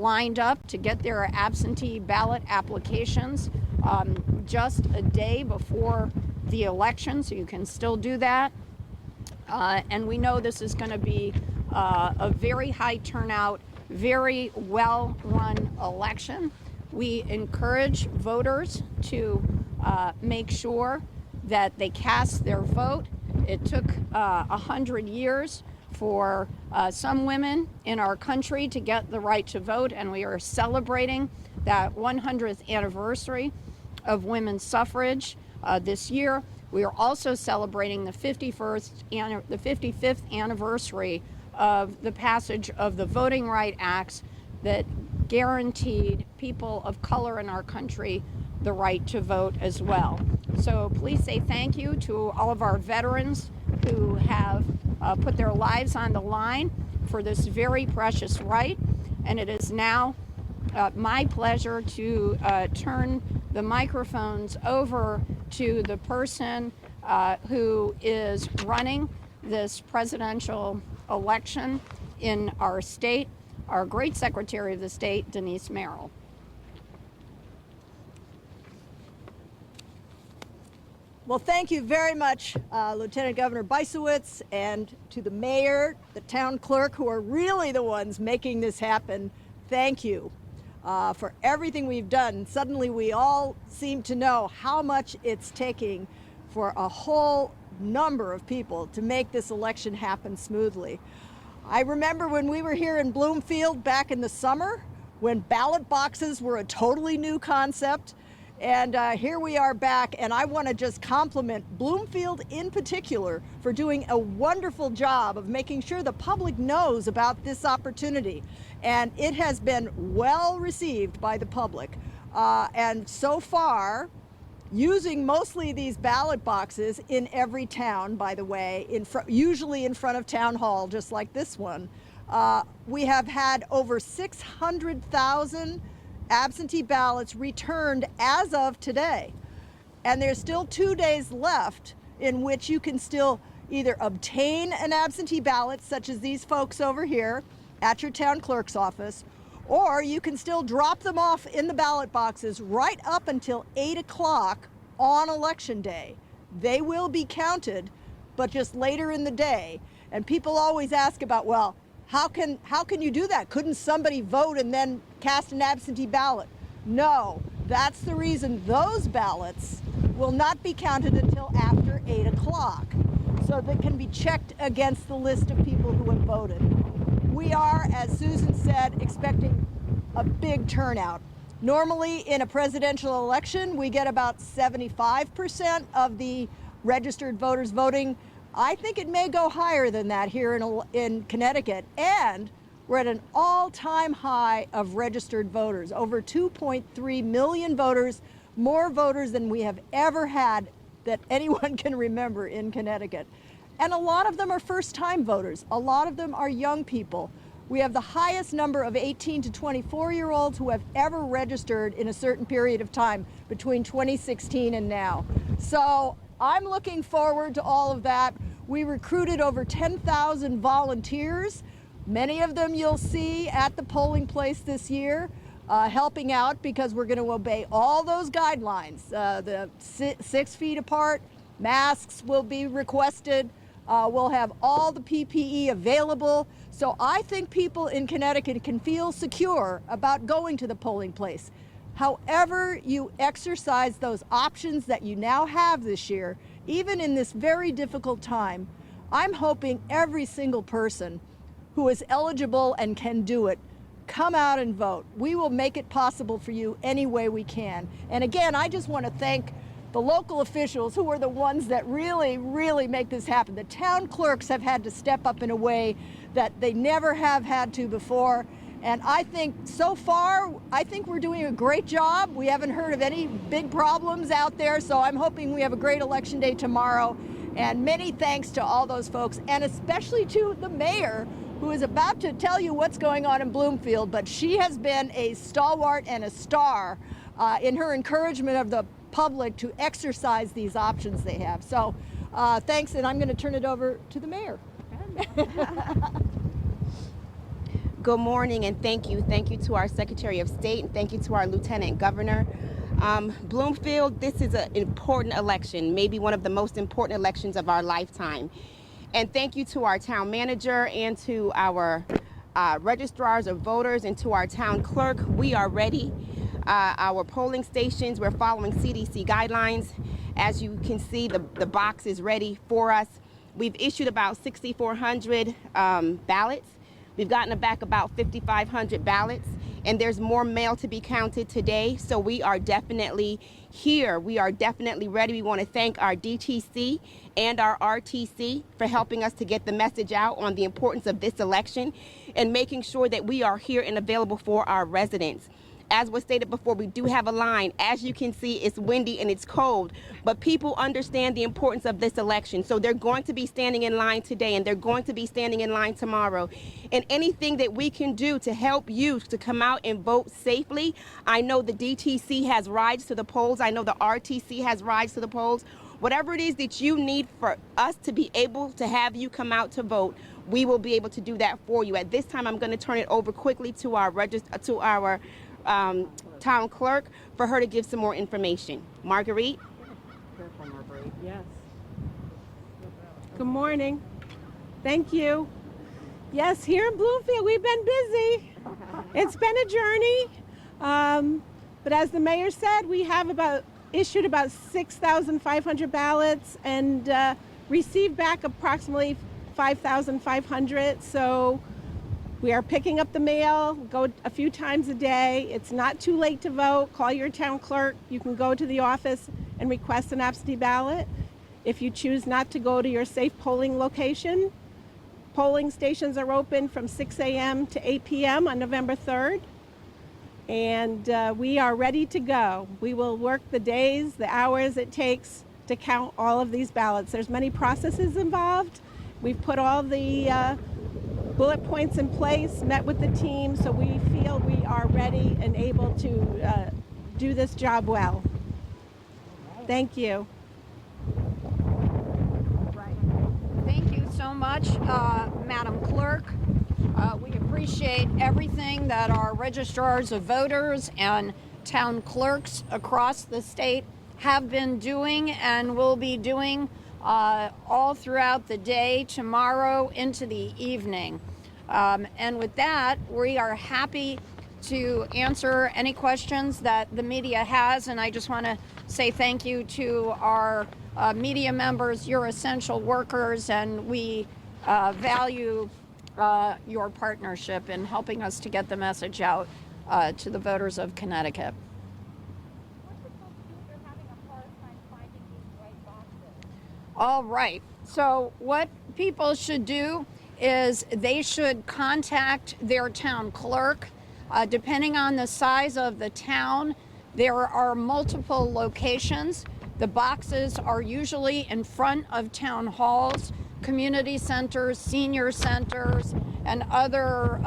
lined up to get their absentee ballot applications just a day before the election, so you can still do that. And we know this is going to be a very high turnout, very well-run election. We encourage voters to make sure that they cast their vote. It took 100 years for some women in our country to get the right to vote, and we are celebrating that 100th anniversary of women's suffrage this year. We are also celebrating the 55th anniversary of the passage of the Voting Rights Acts that guaranteed people of color in our country the right to vote as well. So please say thank you to all of our veterans who have put their lives on the line for this very precious right. And it is now my pleasure to turn the microphones over to the person who is running this presidential election in our state, our great Secretary of the State, Denise Merrill. Well, thank you very much, Lieutenant Governor Bysiewicz, and to the mayor, the town clerk, who are really the ones making this happen. Thank you for everything we've done. Suddenly we all seem to know how much it's taking for a whole number of people to make this election happen smoothly. I remember when we were here in Bloomfield back in the summer, when ballot boxes were a totally new concept. And here we are back, and I want to just compliment Bloomfield in particular for doing a wonderful job of making sure the public knows about this opportunity. And it has been well received by the public. And so far, using mostly these ballot boxes in every town, by the way, usually in front of town hall, just like this one, we have had over 600,000 absentee ballots returned as of today. And there's still 2 days left in which you can still either obtain an absentee ballot, such as these folks over here at your town clerk's office, or you can still drop them off in the ballot boxes right up until 8 o'clock on election day. They will be counted, but just later in the day. And people always ask about, well, how can you do that? Couldn't somebody vote and then cast an absentee ballot? No, that's the reason those ballots will not be counted until after 8 o'clock, so they can be checked against the list of people who have voted. We are, as Susan said, expecting a big turnout. Normally in a presidential election, we get about 75% of the registered voters voting. I think it may go higher than that here in Connecticut, and we're at an all-time high of registered voters, over 2.3 million voters, more voters than we have ever had that anyone can remember in Connecticut. And a lot of them are first-time voters. A lot of them are young people. We have the highest number of 18 to 24-year-olds who have ever registered in a certain period of time between 2016 and now. So I'm looking forward to all of that. We recruited over 10,000 volunteers. Many of them you'll see at the polling place this year, helping out because we're going to obey all those guidelines. The 6 feet apart, masks will be requested. We'll have all the PPE available. So I think people in Connecticut can feel secure about going to the polling place. However you exercise those options that you now have this year, even in this very difficult time, I'm hoping every single person who is eligible and can do it, come out and vote. We will make it possible for you any way we can. And again, I just want to thank the local officials who are the ones that really, really make this happen. The town clerks have had to step up in a way that they never have had to before. And I think so far, I think we're doing a great job. We haven't heard of any big problems out there, so I'm hoping we have a great election day tomorrow. And many thanks to all those folks, and especially to the mayor, who is about to tell you what's going on in Bloomfield, but she has been a stalwart and a star in her encouragement of the public to exercise these options they have. So thanks, and I'm going to turn it over to the mayor. Good morning and thank you. Thank you to our Secretary of State and thank you to our Lieutenant Governor. Bloomfield, this is an important election, maybe one of the most important elections of our lifetime. And thank you to our town manager and to our registrars of voters and to our town clerk. We are ready. Our polling stations, we're following CDC guidelines. As you can see, the box is ready for us. We've issued about 6,400 ballots. We've gotten back about 5,500 ballots, and there's more mail to be counted today. So we are definitely here. We are definitely ready. We want to thank our DTC and our RTC for helping us to get the message out on the importance of this election and making sure that we are here and available for our residents. As was stated before, we do have a line. As you can see, it's windy and it's cold, but people understand the importance of this election. So they're going to be standing in line today and they're going to be standing in line tomorrow. And anything that we can do to help you to come out and vote safely, I know the DTC has rides to the polls. I know the RTC has rides to the polls. Whatever it is that you need for us to be able to have you come out to vote, we will be able to do that for you. At this time, I'm going to turn it over quickly to our town clerk for her to give some more information. Marguerite? Careful, Marguerite. Yes. Good morning. Thank you. Yes, here in Bloomfield, we've been busy. It's been a journey. But as the mayor said, we have issued about 6,500 ballots and received back approximately 5,500. So we are picking up the mail, go a few times a day. It's not too late to vote. Call your town clerk. You can go to the office and request an absentee ballot. If you choose not to go to your safe polling location, polling stations are open from 6 a.m. to 8 p.m. on November 3rd. And we are ready to go. We will work the days, the hours it takes to count all of these ballots. There's many processes involved. We've put all the bullet points in place, met with the team, so we feel we are ready and able to do this job well. Thank you. Right. Thank you so much, Madam Clerk. We appreciate everything that our registrars of voters and town clerks across the state have been doing and will be doing all throughout the day, tomorrow into the evening. And with that, we are happy to answer any questions that the media has. And I just want to say thank you to our media members. You're essential workers, and we value your partnership in helping us to get the message out to the voters of Connecticut. All right. So what people should do is they should contact their town clerk. Depending on the size of the town, there are multiple locations. The boxes are usually in front of town halls, community centers, senior centers, and other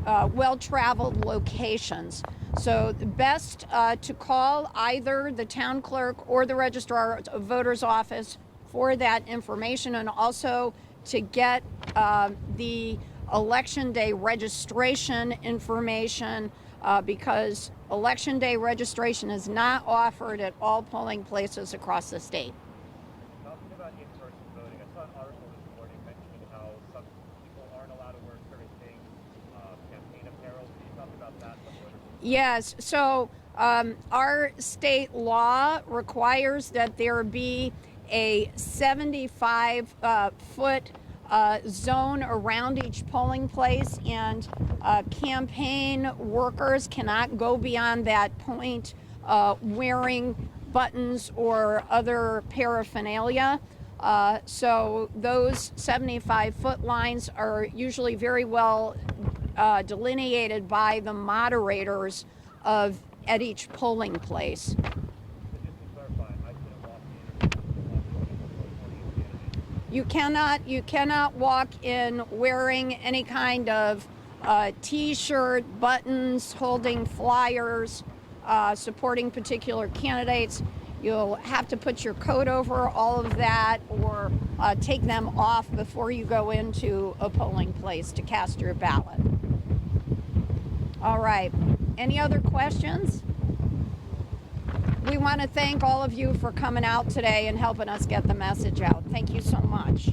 well-traveled locations. So the best to call either the town clerk or the registrar of voters office for that information, and also to get the election day registration information, because election day registration is not offered at all polling places across the state. Talking about in-person voting, I saw an article this morning mentioning how some people aren't allowed to wear certain things, campaign apparel. Can you talk about that? Yes, so our state law requires that there be a 75-foot zone around each polling place, and campaign workers cannot go beyond that point wearing buttons or other paraphernalia. So those 75-foot lines are usually very well delineated by the moderators at each polling place. You cannot walk in wearing any kind of T-shirt, buttons, holding flyers, supporting particular candidates. You'll have to put your coat over all of that, or take them off before you go into a polling place to cast your ballot. All right. Any other questions? We want to thank all of you for coming out today and helping us get the message out. Thank you so much.